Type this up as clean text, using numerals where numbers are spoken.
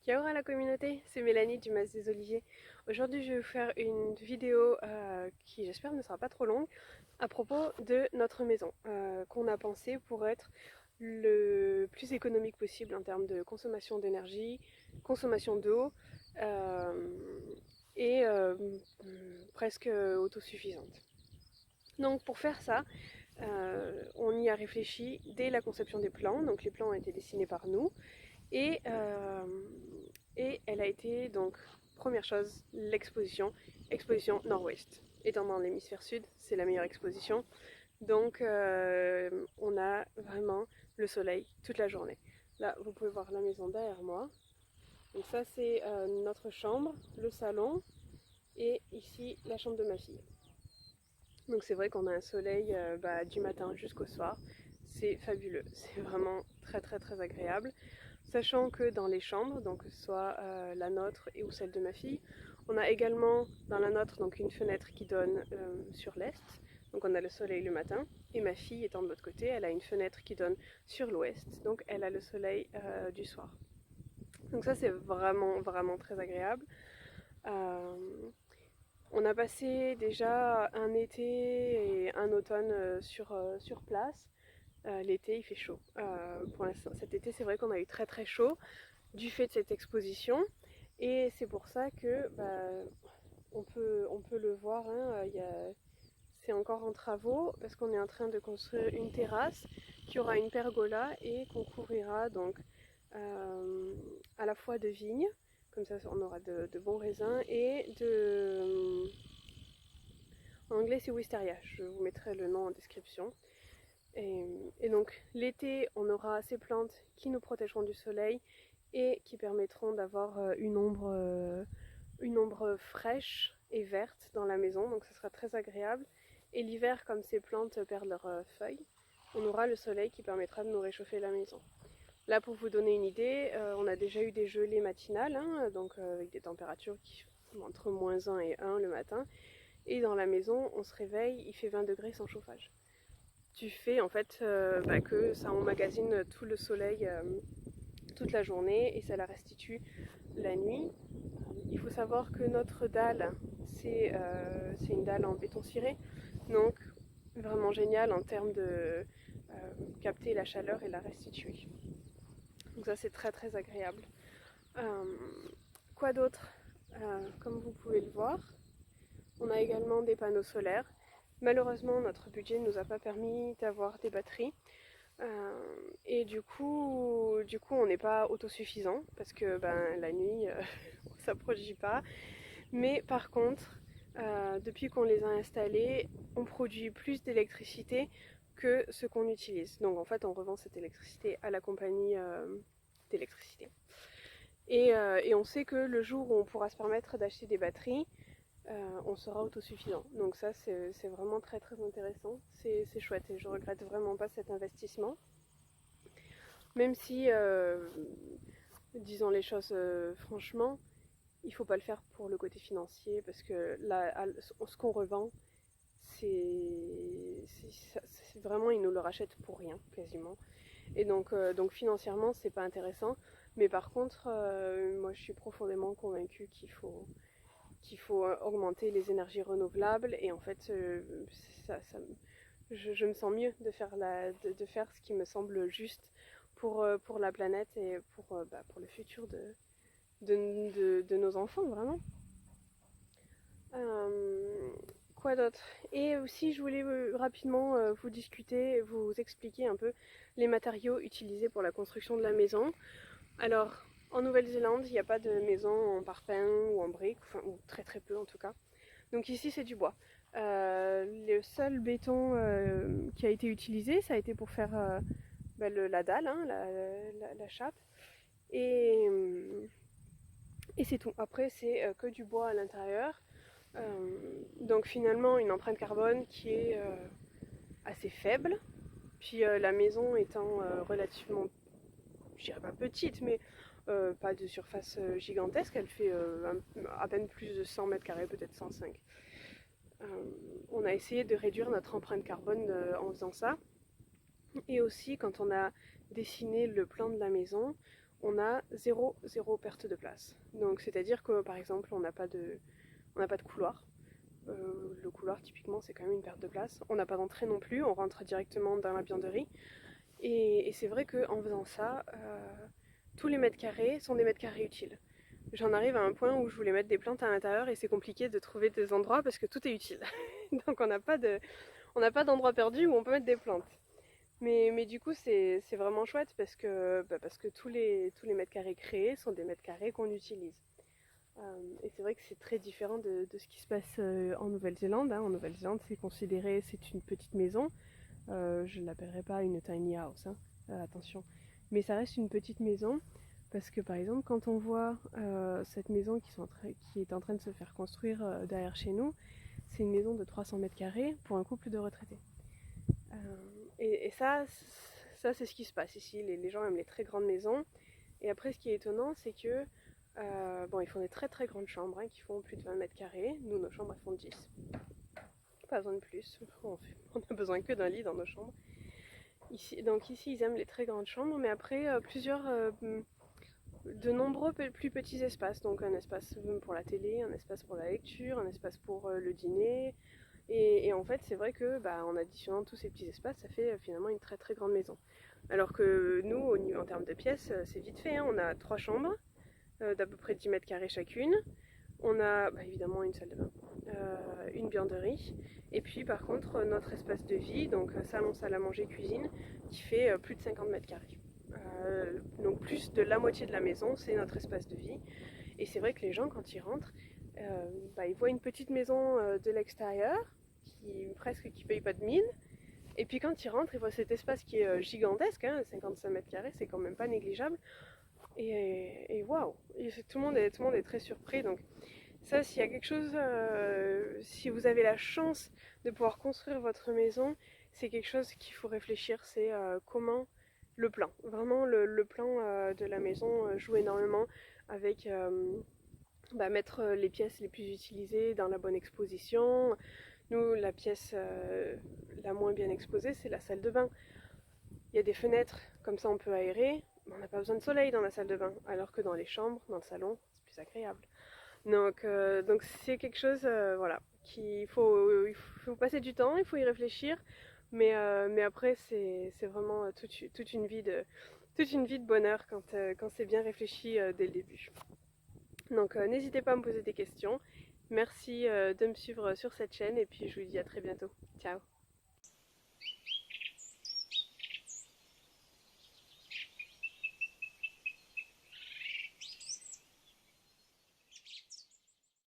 Ciao à la communauté, c'est Mélanie du Mas des Oliviers. Aujourd'hui, je vais vous faire une vidéo qui, j'espère, ne sera pas trop longue à propos de notre maison qu'on a pensé pour être le plus économique possible en termes de consommation d'énergie, consommation d'eau et presque autosuffisante. Donc pour faire ça, on y a réfléchi dès la conception des plans. Donc les plans ont été dessinés par nous. Et, euh, et elle a été donc, première chose, exposition nord-ouest. Étant dans l'hémisphère sud, c'est la meilleure exposition. Donc on a vraiment le soleil toute la journée. Là, vous pouvez voir la maison derrière moi. Donc ça, c'est notre chambre, le salon, et ici, la chambre de ma fille. Donc c'est vrai qu'on a un soleil du matin jusqu'au soir. C'est fabuleux, c'est vraiment très très très agréable. Sachant que dans les chambres, donc que ce soit la nôtre et ou celle de ma fille, on a également dans la nôtre donc une fenêtre qui donne sur l'est. Donc on a le soleil le matin. Et ma fille étant de l'autre côté, elle a une fenêtre qui donne sur l'ouest. Donc elle a le soleil du soir. Donc ça c'est vraiment vraiment très agréable. Euh, on a passé déjà un été et un automne sur place. L'été il fait chaud. Pour l'instant, cet été c'est vrai qu'on a eu très très chaud du fait de cette exposition. Et c'est pour ça que on peut le voir, hein, c'est encore en travaux parce qu'on est en train de construire une terrasse qui aura une pergola et qu'on couvrira donc euh, à la fois de vignes, comme ça on aura de bons raisins, et de... En anglais c'est wisteria, je vous mettrai le nom en description. Et donc l'été, on aura ces plantes qui nous protégeront du soleil et qui permettront d'avoir une ombre fraîche et verte dans la maison, donc ce sera très agréable. Et l'hiver, comme ces plantes perdent leurs feuilles, on aura le soleil qui permettra de nous réchauffer la maison. Là, pour vous donner une idée, on a déjà eu des gelées matinales, hein, donc avec des températures qui sont entre -1 et 1 le matin. Et dans la maison, on se réveille, il fait 20 degrés sans chauffage. Du fait en fait que ça emmagasine tout le soleil toute la journée et ça la restitue la nuit. Il faut savoir que notre dalle, c'est une dalle en béton ciré, donc vraiment génial en termes de capter la chaleur et la restituer. Donc ça c'est très très agréable. Euh, quoi d'autre? Comme vous pouvez le voir, on a également des panneaux solaires. Malheureusement, notre budget ne nous a pas permis d'avoir des batteries. Et du coup, on n'est pas autosuffisant parce que la nuit, ça ne produit pas. Mais par contre, depuis qu'on les a installés, on produit plus d'électricité que ce qu'on utilise. Donc en fait, on revend cette électricité à la compagnie d'électricité. Et on sait que le jour où on pourra se permettre d'acheter des batteries, on sera autosuffisant. Donc ça, c'est vraiment très très intéressant. C'est chouette et je regrette vraiment pas cet investissement. Même si, disons les choses franchement, il ne faut pas le faire pour le côté financier parce que là, ce qu'on revend, c'est vraiment, ils nous le rachètent pour rien quasiment. Et donc financièrement, c'est pas intéressant. Mais par contre, moi je suis profondément convaincue qu'il faut augmenter les énergies renouvelables et en fait, je me sens mieux de faire ce qui me semble juste pour la planète et pour le futur de nos enfants, vraiment. Euh, quoi d'autre? Et aussi, je voulais rapidement vous discuter, vous expliquer un peu les matériaux utilisés pour la construction de la maison. Alors, en Nouvelle-Zélande, il n'y a pas de maison en parpaing ou en briques, enfin, ou très très peu en tout cas. Donc ici, c'est du bois. Le seul béton qui a été utilisé, ça a été pour faire la dalle, hein, la chape. Et, et c'est tout. Après, c'est que du bois à l'intérieur. Donc finalement, une empreinte carbone qui est assez faible. Puis la maison étant relativement, je dirais pas petite, mais pas de surface gigantesque, elle fait à peine plus de 100 mètres carrés, peut-être 105. Euh, on a essayé de réduire notre empreinte carbone en faisant ça. Et aussi, quand on a dessiné le plan de la maison, on a zéro perte de place. Donc c'est-à-dire que par exemple on n'a pas de couloir. Le couloir typiquement c'est quand même une perte de place. On n'a pas d'entrée non plus, on rentre directement dans la buanderie. Et c'est vrai qu'en faisant ça, tous les mètres carrés sont des mètres carrés utiles. J'en arrive à un point où je voulais mettre des plantes à l'intérieur et c'est compliqué de trouver des endroits parce que tout est utile. Donc on n'a pas d'endroit perdu où on peut mettre des plantes. Mais du coup c'est vraiment chouette parce que tous les mètres carrés créés sont des mètres carrés qu'on utilise. Et c'est vrai que c'est très différent de ce qui se passe en Nouvelle-Zélande. En Nouvelle-Zélande c'est une petite maison. Je ne l'appellerai pas une tiny house, hein, attention. Mais ça reste une petite maison parce que par exemple quand on voit cette maison qui est en train de se faire construire derrière chez nous, c'est une maison de 300 mètres carrés pour un couple de retraités. Et ça c'est ce qui se passe ici. Les gens aiment les très grandes maisons. Et après ce qui est étonnant c'est que ils font des très très grandes chambres qui font plus de 20 mètres carrés. Nous nos chambres elles font 10. Pas besoin de plus. On a besoin que d'un lit dans nos chambres. Donc ici ils aiment les très grandes chambres, mais après de nombreux plus petits espaces. Donc un espace pour la télé, un espace pour la lecture, un espace pour le dîner. Et en fait c'est vrai que en additionnant tous ces petits espaces, ça fait finalement une très très grande maison. Alors que nous, en termes de pièces, c'est vite fait. On a 3 chambres d'à peu près 10 mètres carrés chacune. On a évidemment une salle de bain, une buanderie, et puis par contre notre espace de vie, donc salon, salle à manger, cuisine, qui fait plus de 50 mètres carrés. Donc plus de la moitié de la maison, c'est notre espace de vie. Et c'est vrai que les gens, quand ils rentrent, ils voient une petite maison de l'extérieur, qui paye pas de mine. Et puis quand ils rentrent, ils voient cet espace qui est gigantesque, 55 mètres carrés, c'est quand même pas négligeable. Et waouh, tout le monde est très surpris. Donc ça, s'il y a quelque chose, si vous avez la chance de pouvoir construire votre maison, c'est quelque chose qu'il faut réfléchir, c'est comment le plan. Vraiment, le plan de la maison joue énormément avec mettre les pièces les plus utilisées dans la bonne exposition. Nous, la pièce la moins bien exposée, c'est la salle de bain. Il y a des fenêtres, comme ça on peut aérer, mais on n'a pas besoin de soleil dans la salle de bain, alors que dans les chambres, dans le salon, c'est plus agréable. Donc c'est quelque chose qu'il faut passer du temps, il faut y réfléchir, mais après c'est vraiment toute une vie de bonheur quand c'est bien réfléchi dès le début. Donc n'hésitez pas à me poser des questions. Merci de me suivre sur cette chaîne et puis je vous dis à très bientôt. Ciao.